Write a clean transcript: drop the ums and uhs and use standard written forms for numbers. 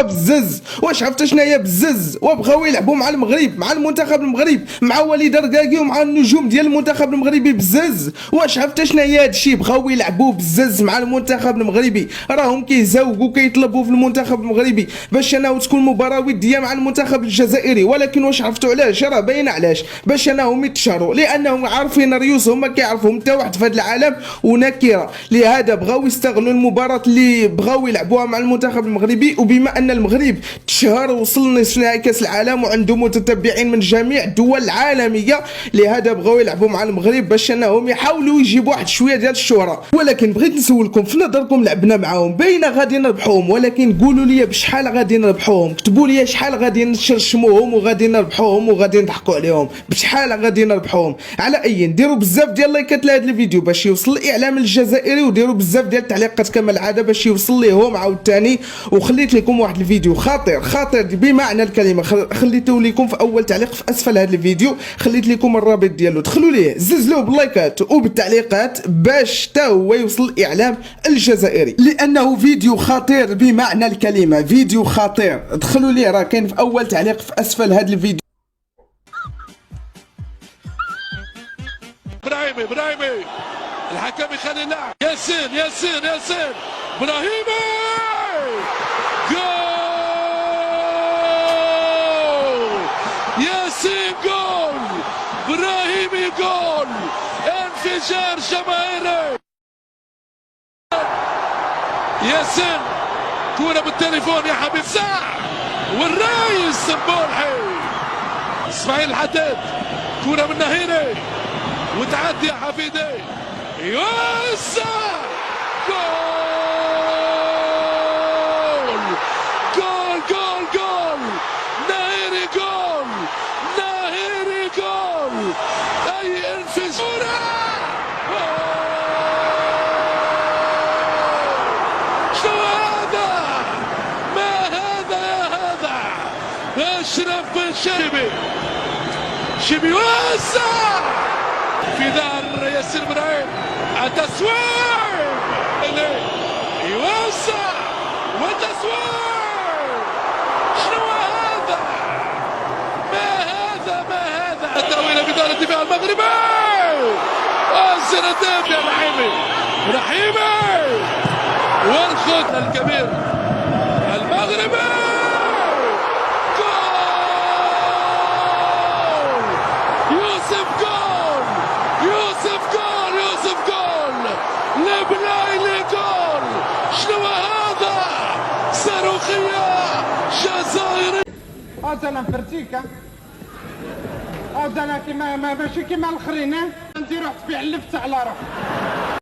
بزز. واش عرفت شنو هي بزز؟ وبغاو يلعبوا مع المغرب، مع المنتخب المغرب، مع وليد ركاكي ومع النجوم ديال المنتخب المغربي بزز. واش عرفت شنو هي هادشي؟ بغاو يلعبوا بزز مع المنتخب المغربي، راهم كيزاوقوا كيطلبوا في المنتخب المغربي باش انه تكون مباراه وديه مع المنتخب الجزائري. ولكن واش عرفتوا علاش؟ راه باين علاش، باش انهم يتشهروا، لانهم عارفين ريوس هما كيعرفوهم حتى واحد في هذا العالم ونكره. لهذا بغاو يستغلوا المباراه اللي بغاو يلعبوها مع المنتخب المغربي، وبما ان المغرب تشهر ووصل لنصف نهائي كاس العالم وعنده متتبعين من جميع الدول العالميه، لهذا بغاو يلعبوا مع المغرب باش انهم يحاولوا يجيبوا واحد شويه ديال الشهره. ولكن بغيت نسولكم، في نظركم لعبنا معاهم باينه غادي نربحوهم، ولكن قولوا لي بشحال غادي نربحوهم؟ كتبوا لي شحال غادي نشرشموهم وغادي نربحوهم وغادي نضحكوا عليهم، بشحال غادي نربحوهم؟ على اي ديروا بزاف ديال اللايكات لهذا الفيديو باش يوصل الاعلام الجزائري، وديروا بزاف ديال التعليقات كما العاده باش يوصل ليهم عاوتاني. وخليت لكم واحد الفيديو خطير خطير بمعنى الكلمه، خليته لكم في اول تعليق في اسفل هذا الفيديو، خليت لكم الرابط ديالو، دخلوا ليه زلزلوه باللايكات وبالتعليقات باش تا هو يوصل الاعلام الجزائري، لانه فيديو خطير بمعنى الكلمه، فيديو خطير. دخلوا ليه، راه كاين في اول تعليق في اسفل هذا الفيديو. ابراهيمي الحكم يخلي اللاعب ياسين ابراهيمي جول، ياسين جول، ابراهيمي جول، انفجار جماهيري. ياسين كورة بالتليفون يا حبيب ساعة، والرئيس سمبولحي اسماعيل الحداد، كورة من نهيري وتعدي يا حفيدي، يوسع جول نهيري، جول اي انفجار. شو هذا؟ ما هذا يا هذا؟ اشرف بن شيبي وسع في دار ياسين ابراهيم، التسويق يوسع والتسويق. شنو هذا؟ ما هذا؟ التأويلة في دار الدفاع المغربي، الزناتين يا رحيمي والخط الكبير المغربي. يوسف جول لبلايلي جول. شنو هذا؟ صاروخية جزائري. انا فرتيكا انا كيما ماشي كيما الاخرين، انت رحت في علفت على روحك.